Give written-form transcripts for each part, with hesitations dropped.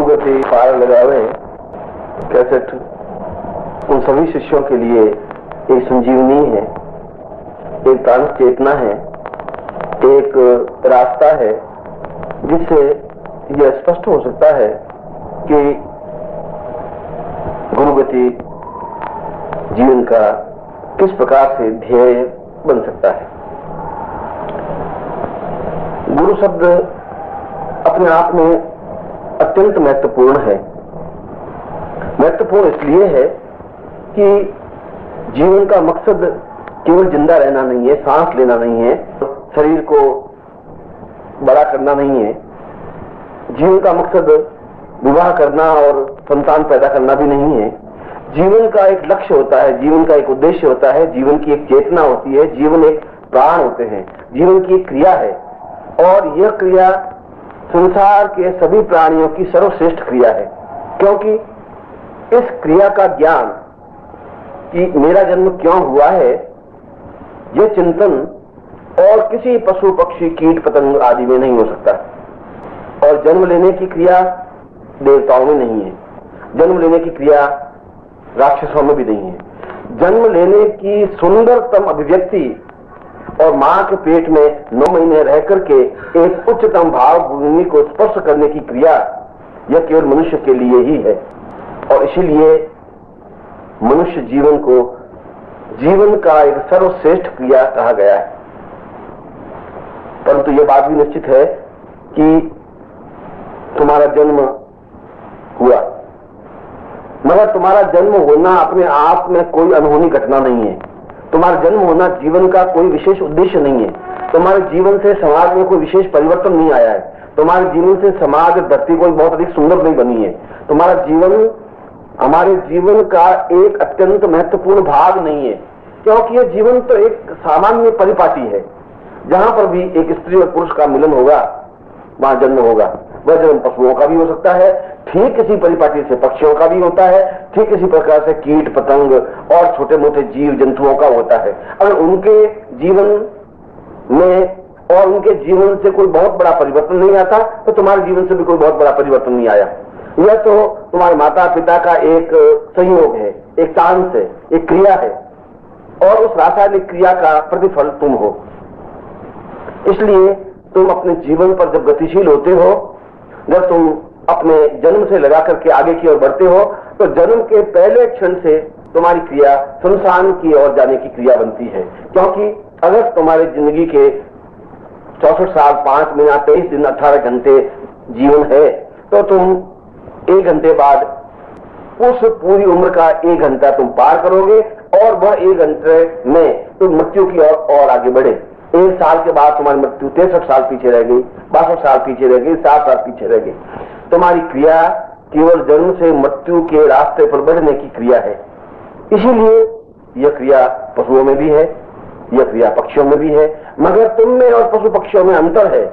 गुरुगति पार लगावे कैसेट उन सभी शिष्यों के लिए एक संजीवनी है, एक प्राण चेतना है, एक रास्ता है जिससे यह स्पष्ट हो सकता है कि गुरुगति जीवन का किस प्रकार से ध्येय बन सकता है। गुरु शब्द अपने आप में अत्यंत महत्वपूर्ण है। महत्वपूर्ण इसलिए है कि जीवन का मकसद केवल जिंदा रहना नहीं है, सांस लेना नहीं है, शरीर को बड़ा करना नहीं है। जीवन का मकसद विवाह करना और संतान पैदा करना भी नहीं है। जीवन का एक लक्ष्य होता है, जीवन का एक उद्देश्य होता है, जीवन की एक चेतना होती है, जीवन एक प्राण होते हैं, जीवन की एक क्रिया है और यह क्रिया संसार के सभी प्राणियों की सर्वश्रेष्ठ क्रिया है। क्योंकि इस क्रिया का ज्ञान कि मेरा जन्म क्यों हुआ है, यह चिंतन और किसी पशु पक्षी कीट पतंग आदि में नहीं हो सकता। और जन्म लेने की क्रिया देवताओं में नहीं है, जन्म लेने की क्रिया राक्षसों में भी नहीं है। जन्म लेने की सुंदरतम अभिव्यक्ति और मां के पेट में 9 महीने रह करके एक उच्चतम भाव भूमि को स्पर्श करने की क्रिया यह केवल मनुष्य के लिए ही है। और इसीलिए मनुष्य जीवन को जीवन का एक सर्वश्रेष्ठ क्रिया कहा गया है। परंतु यह बात भी निश्चित है कि तुम्हारा जन्म हुआ, मगर तुम्हारा जन्म होना अपने आप में कोई अनहोनी घटना नहीं है। तुम्हारा जन्म होना जीवन का कोई विशेष उद्देश्य नहीं है। तुम्हारे जीवन से समाज में कोई विशेष परिवर्तन नहीं आया है। तुम्हारे जीवन से समाज धरती कोई बहुत अधिक सुंदर नहीं बनी है। तुम्हारा जीवन हमारे जीवन का एक अत्यंत महत्वपूर्ण भाग नहीं है, क्योंकि यह जीवन तो एक सामान्य परिपाटी है। जहां पर भी एक स्त्री और पुरुष का मिलन होगा वहां जन्म होगा। वह जन्म पशुओं का भी हो सकता है, ठीक इसी परिपाटी से पक्षियों का भी होता है, ठीक इसी प्रकार से कीट पतंग और छोटे मोटे जीव जंतुओं का होता है। अगर उनके जीवन में और उनके जीवन से कोई बहुत बड़ा परिवर्तन नहीं आता तो तुम्हारे जीवन से भी कोई बहुत बड़ा परिवर्तन नहीं आया। यह तो तुम्हारे माता पिता का एक संयोग है, एक चांस है, एक क्रिया है और उस रासायनिक क्रिया का प्रतिफल तुम हो। इसलिए तुम अपने जीवन पर जब गतिशील होते हो, जब तुम अपने जन्म से लगा करके आगे की ओर बढ़ते हो, तो जन्म के पहले क्षण से तुम्हारी क्रिया शमशान की ओर जाने की क्रिया बनती है। क्योंकि अगर तुम्हारी जिंदगी के 64 साल 5 महीना 23 दिन 18 घंटे जीवन है, तो तुम 1 घंटे बाद उस पूरी उम्र का 1 घंटा तुम पार करोगे और वह 1 घंटे में तुम मृत्यु की ओर और आगे बढ़े। 1 साल के बाद तुम्हारी मृत्यु 63 साल पीछे रह गई, 62 साल पीछे रह गई, 7 साल पीछे रह गई। तुम्हारी क्रिया केवल जन्म से मृत्यु के रास्ते पर बढ़ने की क्रिया है। इसीलिए यह क्रिया पशुओं में भी है, यह क्रिया पक्षियों में भी है, मगर तुम में और पशु पक्षियों में अंतर है।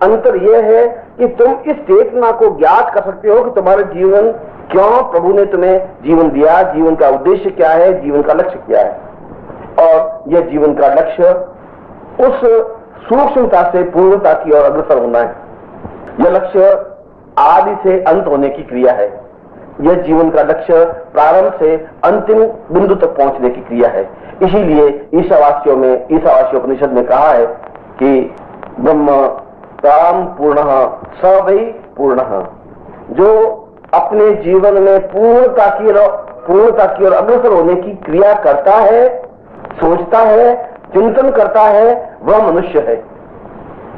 अंतर यह है कि तुम इस चेतना को ज्ञात कर सकते हो कि तुम्हारा जीवन क्यों प्रभु ने तुम्हें जीवन दिया, जीवन का उद्देश्य क्या है, जीवन का लक्ष्य क्या है। और यह जीवन का लक्ष्य उस सूक्ष्मता से पूर्णता की ओर अग्रसर होना है। यह लक्ष्य आदि से अंत होने की क्रिया है। यह जीवन का लक्ष्य प्रारंभ से अंतिम बिंदु तक पहुंचने की क्रिया है। इसीलिए ईशावास्य उपनिषद में कहा है कि ब्रह्म काम पूर्णः स वै पूर्णः। जो अपने जीवन में पूर्णता की ओर अग्रसर होने की क्रिया करता है, सोचता है, चिंतन करता है, वह मनुष्य है।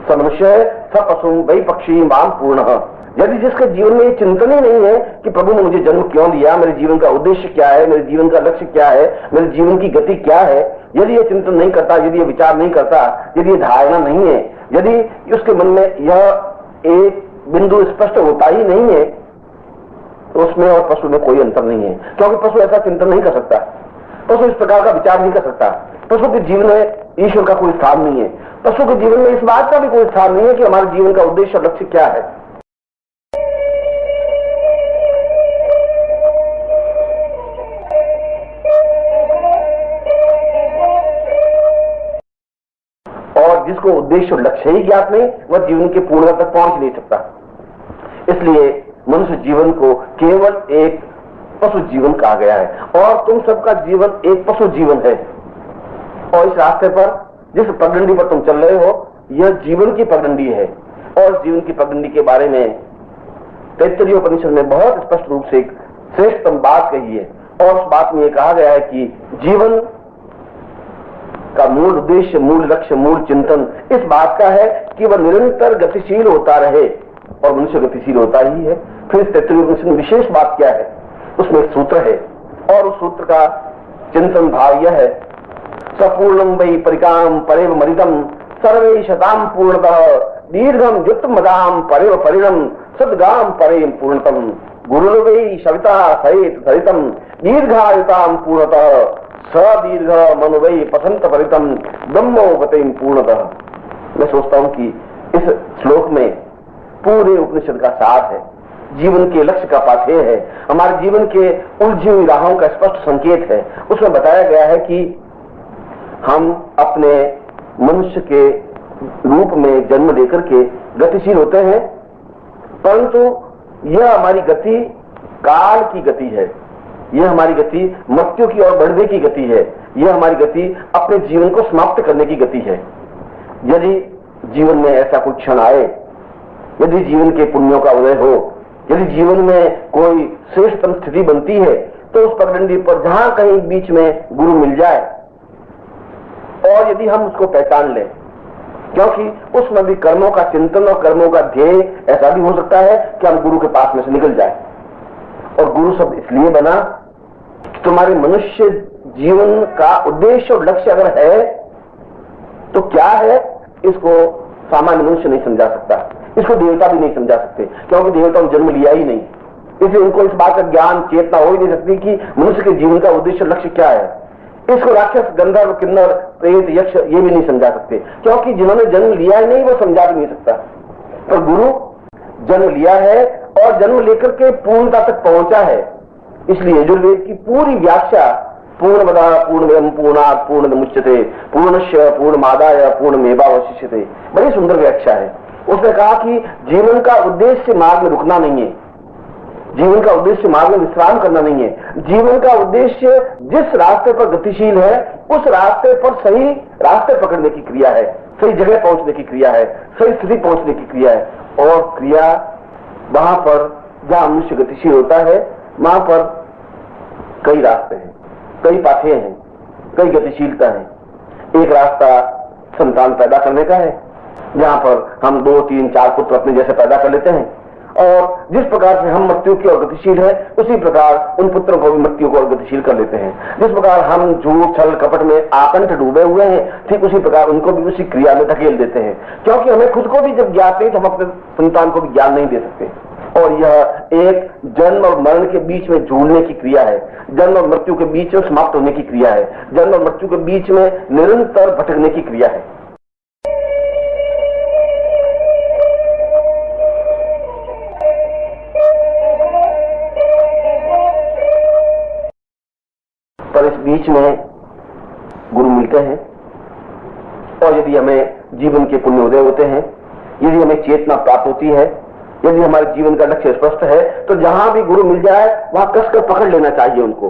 स मनुष्य है, स पशु वै पक्षी माम पूर्णः। यदि जिसके जीवन में ये चिंतन ही नहीं है कि प्रभु ने मुझे जन्म क्यों दिया, मेरे जीवन का उद्देश्य क्या है, मेरे जीवन का लक्ष्य क्या है, मेरे जीवन की गति क्या है, यदि ये चिंतन नहीं करता, यदि ये विचार नहीं करता, यदि ये धारणा नहीं है, यदि उसके मन में यह एक बिंदु स्पष्ट होता ही नहीं है, तो उसमें और पशु में कोई अंतर नहीं है। क्योंकि पशु ऐसा चिंतन नहीं कर सकता, पशु इस प्रकार का विचार नहीं कर सकता। पशु के जीवन में ईश्वर का कोई स्थान नहीं है। पशु के जीवन में इस बात का भी कोई स्थान नहीं है कि हमारे जीवन का उद्देश्य और लक्ष्य क्या है। और जिसको उद्देश्य और लक्ष्य ही ज्ञात नहीं, वह जीवन के पूर्णता तक पहुंच नहीं सकता। इसलिए मनुष्य जीवन को केवल एक पशु जीवन कहा गया है और तुम सबका जीवन एक पशु जीवन है। और इस रास्ते पर, जिस पगडंडी पर तुम चल रहे हो, यह जीवन की पगडंडी है। और जीवन की पगडंडी के बारे में तैत्तरीय उपनिषद में बहुत स्पष्ट रूप से एक श्रेष्ठतम बात कही है। और उस बात में यह कहा गया है कि जीवन का मूल उद्देश्य, मूल लक्ष्य, मूल चिंतन इस बात का है कि वह निरंतर गतिशील होता रहे, और मनुष्य गतिशील होता ही है। फिर तैत्तरीय उपनिषद में विशेष बात क्या है, उसमें एक सूत्र है, और उस सूत्र का चिंतन भाव यह है, सपूर्णम वै परिकाम परेव मरितम सर्वे शताम पूर्णतः दीर्घम युक्त मदाम परेव परिणम सद्गाम परेम पूर्णतम गुरुर्वै सविता सहित सरितम दीर्घायुताम पूर्णतः सदीर्घ मनुवै पसंत परितम ब्रह्मोपतिम पूर्णतः। मैं सोचता हूं कि इस श्लोक में पूरे उपनिषद का सार है, जीवन के लक्ष्य का पाथेय है, हमारे जीवन के उलझी हुई राहों का स्पष्ट संकेत है। उसमें बताया गया है कि हम अपने मनुष्य के रूप में जन्म लेकर के गतिशील होते हैं, परंतु यह हमारी गति काल की गति है, यह हमारी गति मृत्यु की ओर बढ़ने की गति है, यह हमारी गति अपने जीवन को समाप्त करने की गति है। यदि जीवन में ऐसा कुछ क्षण आए, यदि जीवन के पुण्यों का उदय हो, यदि जीवन में कोई श्रेष्ठतम स्थिति बनती है, तो उस पगडंडी पर जहां कहीं बीच में गुरु मिल जाए, और यदि हम उसको पहचान लें, क्योंकि उसमें भी कर्मों का चिंतन और कर्मों का ध्येय ऐसा भी हो सकता है कि हम गुरु के पास में से निकल जाए। और गुरु शब्द इसलिए बना कि तुम्हारे मनुष्य जीवन का उद्देश्य और लक्ष्य अगर है तो क्या है, इसको सामान्य मनुष्य नहीं समझा सकता, इसको देवता भी नहीं समझा सकते, क्योंकि देवता ने जन्म लिया ही नहीं। इसलिए उनको इस बात का ज्ञान चेतना हो ही नहीं सकती कि मनुष्य के जीवन का उद्देश्य लक्ष्य क्या है। इसको राक्षस, गंधर्व, किन्नर, प्रेत, यक्ष ये भी नहीं समझा सकते, क्योंकि जिन्होंने जन्म लिया ही नहीं वो समझा भी नहीं सकता। पर गुरु जन्म लिया है और जन्म लेकर के पूर्णता तक पहुंचा है। इसलिए यजुर्वेद की पूरी व्याख्या पूर्णमदा पूर्णमिदं पूर्णात् पूर्णमुच्यते पूर्णस्य पूर्णमादाय पूर्णमेवावशिष्यते, बड़ी सुंदर व्याख्या है। उसने कहा कि जीवन का उद्देश्य मार्ग में रुकना नहीं है, जीवन का उद्देश्य मार्ग में विश्राम करना नहीं है। जीवन का उद्देश्य जिस रास्ते पर गतिशील है उस रास्ते पर सही रास्ते पकड़ने की क्रिया है, सही जगह पहुंचने की क्रिया है, सही स्थिति पहुंचने की क्रिया है। और क्रिया वहां पर जहां मनुष्य गतिशील होता है वहां पर कई रास्ते हैं, कई पाथेय हैं, कई गतिशीलता है। एक रास्ता संतान पैदा करने का है, जहां पर हम 2, 3, 4 पुत्र अपने जैसे पैदा कर लेते हैं, और जिस प्रकार से हम मृत्यु की ओर गतिशील है उसी प्रकार उन पुत्रों को भी मृत्यु को ओर गतिशील कर लेते हैं। जिस प्रकार हम झूठ, छल, कपट में आकंठ डूबे हुए हैं, ठीक उसी प्रकार उनको भी उसी क्रिया में धकेल देते हैं, क्योंकि हमें खुद को भी जब ज्ञान नहीं तो हम अपने संतान को भी ज्ञान नहीं दे सकते। और यह एक जन्म और मरण के बीच में झूलने की क्रिया है, जन्म और मृत्यु के बीच में समाप्त होने की क्रिया है, जन्म और मृत्यु के बीच में निरंतर भटकने की क्रिया है। पर इस बीच में गुरु मिलते हैं, और यदि हमें जीवन के पुण्य उदय होते हैं, यदि हमें चेतना प्राप्त होती है, यदि हमारे जीवन का लक्ष्य स्पष्ट है, तो जहां भी गुरु मिल जाए वहां कसकर पकड़ लेना चाहिए, उनको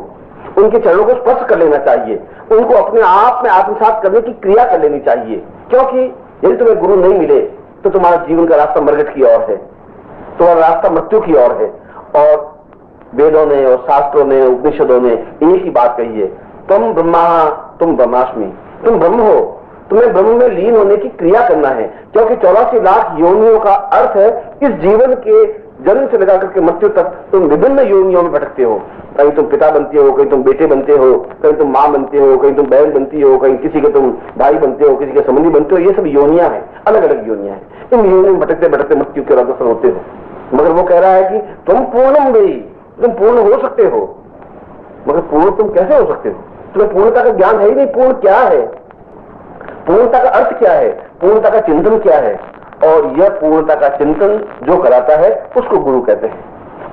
उनके चरणों को स्पर्श कर लेना चाहिए, उनको अपने आप में आत्मसात करने की क्रिया कर लेनी चाहिए। क्योंकि यदि तुम्हें गुरु नहीं मिले तो तुम्हारा जीवन का रास्ता मरगट की ओर है, तुम्हारा रास्ता मृत्यु की ओर है। और वेदों ने और शास्त्रों ने, उपनिषदों ने एक ही बात कही है, तुम ब्रह्मा तुम ब्रह्मास्मि, तुम ब्रह्म हो, तुम्हें ब्रह्म में लीन होने की क्रिया करना है। क्योंकि 84 लाख योनियों का अर्थ है इस जीवन के जन्म से लेकर के मृत्यु तक तुम विभिन्न योनियों में भटकते हो। कहीं तुम पिता बनते हो, कहीं तुम बेटे बनते हो, कहीं तुम माँ बनते हो, कहीं तुम बहन बनती हो, कहीं किसी के तुम भाई बनते हो, किसी के संबंधी बनते हो। ये सब योनियां हैं, अलग अलग योनियां हैं। इन योनियों में भटकते भटकते मृत्यु के अग्रसर होते हो। मगर वो कह रहा है कि तुम पूर्णम वै, तुम पूर्ण हो सकते हो। मगर पूर्ण तुम कैसे हो सकते हो? तुम्हें पूर्णता का ज्ञान है ही नहीं। पूर्ण क्या है, पूर्णता का अर्थ क्या है, पूर्णता का चिंतन क्या है? और यह पूर्णता का चिंतन जो कराता है उसको गुरु कहते हैं।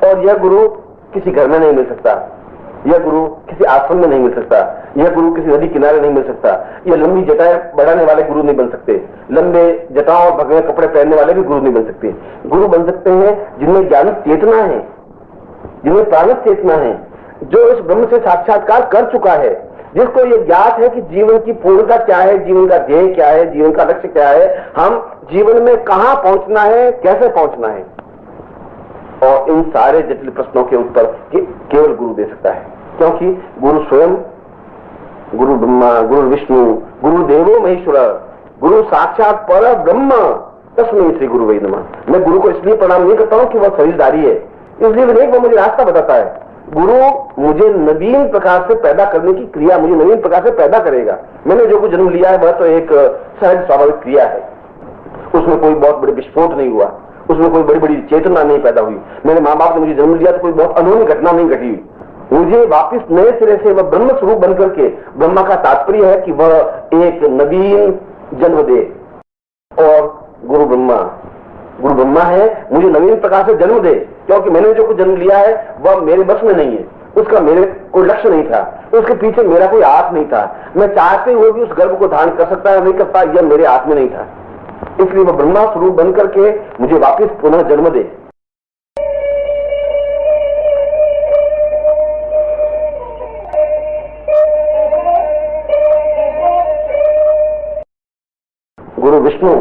और यह गुरु किसी घर में नहीं मिल सकता, यह गुरु किसी आश्रम में नहीं मिल सकता, यह गुरु किसी नदी किनारे नहीं मिल सकता, यह लंबी जटाएं बढ़ाने वाले गुरु नहीं बन सकते, लंबे जटाओं और भगवे कपड़े पहनने वाले भी गुरु नहीं बन सकते। गुरु बन सकते हैं जिनमें ज्ञान चेतना है, जिनमें प्राणिक चेतना है, जो इस ब्रह्म से साक्षात्कार कर चुका है, जिसको ये ज्ञात है कि जीवन की पूर्णता क्या है, जीवन का ध्येय क्या है, जीवन का लक्ष्य क्या है, हम जीवन में कहां पहुंचना है, कैसे पहुंचना है। और इन सारे जटिल प्रश्नों के उत्तर केवल गुरु दे सकता है, क्योंकि गुरु स्वयं, गुरु ब्रह्मा, गुरु विष्णु, गुरु देवो महेश्वर, गुरु साक्षात पर ब्रह्म तस्मै श्री गुरु वै नमः। मैं गुरु को इसलिए प्रणाम नहीं करता हूं कि वह शरीरधारी है, इसलिए नहीं, वो मुझे रास्ता बताता है। गुरु मुझे नवीन प्रकार से पैदा करने की क्रिया, मुझे नवीन प्रकार से पैदा करेगा। मैंने जो कुछ जन्म लिया है वह तो एक सहज स्वाभाविक क्रिया है, उसमें कोई बहुत बड़े विस्फोट नहीं हुआ, उसमें कोई बड़ी बड़ी चेतना नहीं पैदा हुई। मेरे माँ बाप ने मुझे जन्म लिया तो कोई बहुत अनूठी घटना नहीं घटी। मुझे वापस नए सिरे से वह ब्रह्म स्वरूप बनकर के, ब्रह्मा का तात्पर्य है कि वह एक नवीन जन्म दे। और गुरु ब्रह्मा है, मुझे नवीन प्रकार से जन्म दे, क्योंकि मैंने जो कुछ जन्म लिया है वह मेरे बस में नहीं है, उसका मेरे कोई लक्ष्य नहीं था, उसके पीछे मेरा कोई हाथ नहीं था। मैं चाहते हुए भी उस गर्भ को धारण कर सकता है नहीं करता, यह मेरे हाथ में नहीं था। इसलिए वह ब्रह्मा स्वरूप बनकर के मुझे वापस पुनः जन्म दे। गुरु विष्णु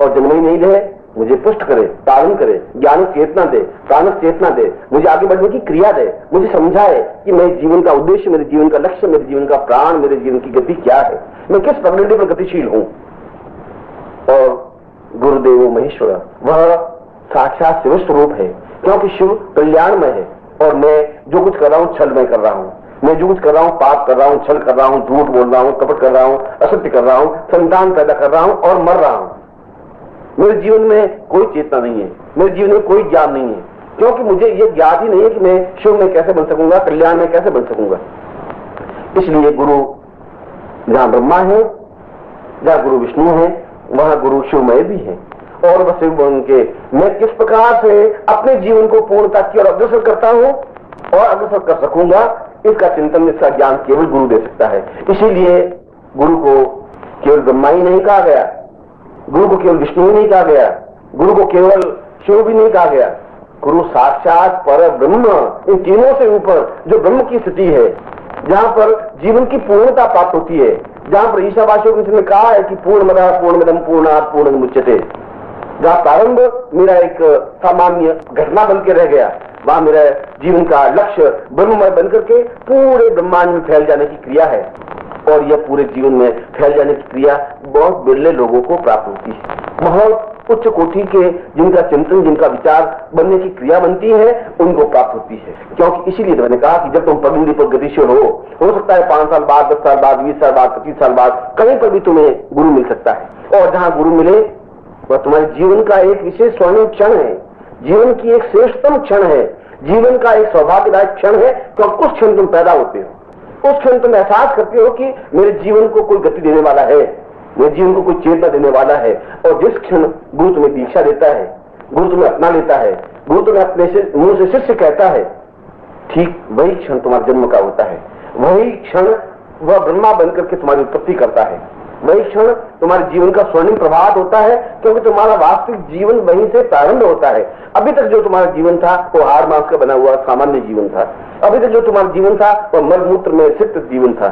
और जन्म ही नहीं दे, मुझे पुष्ट करे, पालन करे, ज्ञान चेतना दे, प्राणक चेतना दे, मुझे आगे बढ़ने की क्रिया दे, मुझे समझाए कि मेरे जीवन का उद्देश्य, मेरे जीवन का लक्ष्य, मेरे जीवन का प्राण, मेरे जीवन की गति क्या है, मैं किस प्रकृति पर गतिशील हूं। और गुरुदेव महेश्वर, वह साक्षात शिव स्वरूप है, क्योंकि शिव कल्याणमय है। और मैं जो कुछ कर रहा हूं छल में कर रहा हूं, मैं जो कुछ कर रहा हूं पाप कर रहा हूं, छल कर रहा हूं, झूठ बोल रहा हूं, कपट कर रहा हूं, असत्य कर रहा हूं, संतान पैदा कर रहा हूं और मर रहा हूं। मेरे जीवन में कोई चेतना नहीं है, मेरे जीवन में कोई ज्ञान नहीं है, क्योंकि मुझे यह ज्ञात ही नहीं है कि मैं शिव में कैसे बन सकूंगा, कल्याण में कैसे बन सकूंगा। इसलिए गुरु जहां ब्रह्मा है, जहां गुरु विष्णु है, वहां गुरु शिवमय भी है। और वह शिव बन के मैं किस प्रकार से अपने जीवन को पूर्णता की ओर अग्रसर करता हूं और अग्रसर कर सकूंगा, इसका चिंतन, इसका ज्ञान केवल गुरु दे सकता है। इसीलिए गुरु को केवल ब्रह्मा ही नहीं कहा गया, गुरु को केवल विष्णु ही नहीं कहा गया, गुरु को केवल शिव भी नहीं कहा गया। गुरु साक्षात पर ब्रह्म, इन तीनों से ऊपर जो ब्रह्म की स्थिति है, जहां पर जीवन की पूर्णता प्राप्त होती है, जहां पर ईशावास्य ने कहा है कि पूर्णमदः पूर्णमिदं पूर्णात् पूर्णमुदच्यते, जहां प्रारंभ मेरा एक सामान्य घटना बन के रह गया, वहां मेरा जीवन का लक्ष्य ब्रह्ममय बनकर के पूरे ब्रह्मांड में फैल जाने की क्रिया है। और यह पूरे जीवन में फैल जाने की क्रिया बहुत बिरले लोगों को प्राप्त होती है। बहुत उच्च कोटि के जिनका चिंतन, जिनका विचार बनने की क्रिया बनती है, उनको प्राप्त होती है। क्योंकि इसीलिए तो मैंने कहा कि जब तुम पगडंडी पर गतिशील हो सकता है 5 साल बाद, 10 साल बाद, 20 साल बाद, 25 साल बाद कहीं पर भी तुम्हें गुरु मिल सकता है। और जहां गुरु मिले वह तुम्हारे जीवन का एक विशेष स्वर्णिम क्षण है, जीवन की एक श्रेष्ठतम क्षण है, जीवन का एक सौभाग्यदायक क्षण है। तो उस क्षण तुम पैदा होते हो, उस क्षण तुम एहसास करते हो कि मेरे जीवन को कोई गति देने वाला है, मेरे जीवन को कोई चेतना देने वाला है। और जिस क्षण गुरु तुम्हें दीक्षा देता है, गुरु तुम्हें अपना लेता है, गुरु तुम्हें अपने से मुंह से शिष्य कहता है, ठीक वही क्षण तुम्हारे जन्म का होता है। वही क्षण वह ब्रह्मा बनकर के तुम्हारी उत्पत्ति करता है, वही क्षण तुम्हारे जीवन का स्वर्णिम प्रभात होता है, क्योंकि तुम्हारा वास्तविक जीवन वहीं से प्रारंभ होता है। अभी तक जो तुम्हारा जीवन था वो हाड़ मांस का बना हुआ सामान्य जीवन था, अभी तक जो तुम्हारा जीवन था वह मलमूत्र में सिक्त जीवन था,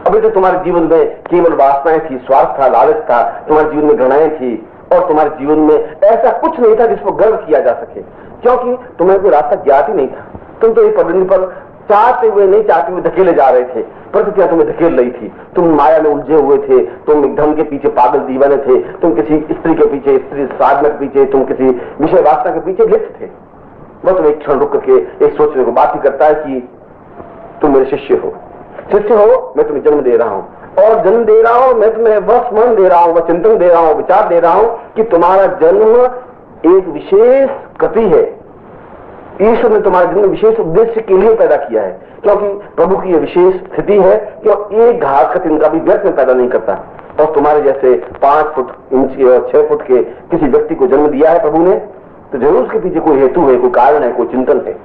अभी तक तुम्हारे जीवन में केवल वासनाएं थी, स्वार्थ था, लालच था, तुम्हारे जीवन में घृणाएं थी, और तुम्हारे जीवन में ऐसा कुछ नहीं था जिसको गर्व किया जा सके, क्योंकि तुम्हें कोई रास्ता ज्ञात ही नहीं था। तुम तो ये पगडंडी पर चाहते हुए नहीं चाहते हुए धकेले जा रहे थे, प्रकृति तुम्हें धकेल रही थी, तुम माया में उलझे हुए थे, तुम एक धन के पीछे पागल दीवाने थे, तुम किसी स्त्री के पीछे, स्त्री साधना के पीछे, तुम किसी विषय वासना के पीछे लिप्त थे। वह तुम्हें एक क्षण रुक करके एक सोचने को बात ही करता है कि तुम मेरे शिष्य हो, मैं तुम्हें जन्म दे रहा हूं, और जन्म दे रहा हूं, मैं तुम्हें वह स्मरण दे रहा हूं, वह चिंतन दे रहा हूं, विचार दे रहा हूं कि तुम्हारा जन्म एक विशेष गति है। ईश्वर ने तुम्हारा जन्म विशेष उद्देश्य के लिए पैदा किया है, क्योंकि प्रभु की यह विशेष स्थिति है कि एक घास का तिनका भी व्यर्थ में पैदा नहीं करता। और तुम्हारे जैसे 5 फुट इंच और 6 फुट के किसी व्यक्ति को जन्म दिया है प्रभु ने, तो जरूर उसके पीछे कोई हेतु है, कोई कारण है, कोई चिंतन है।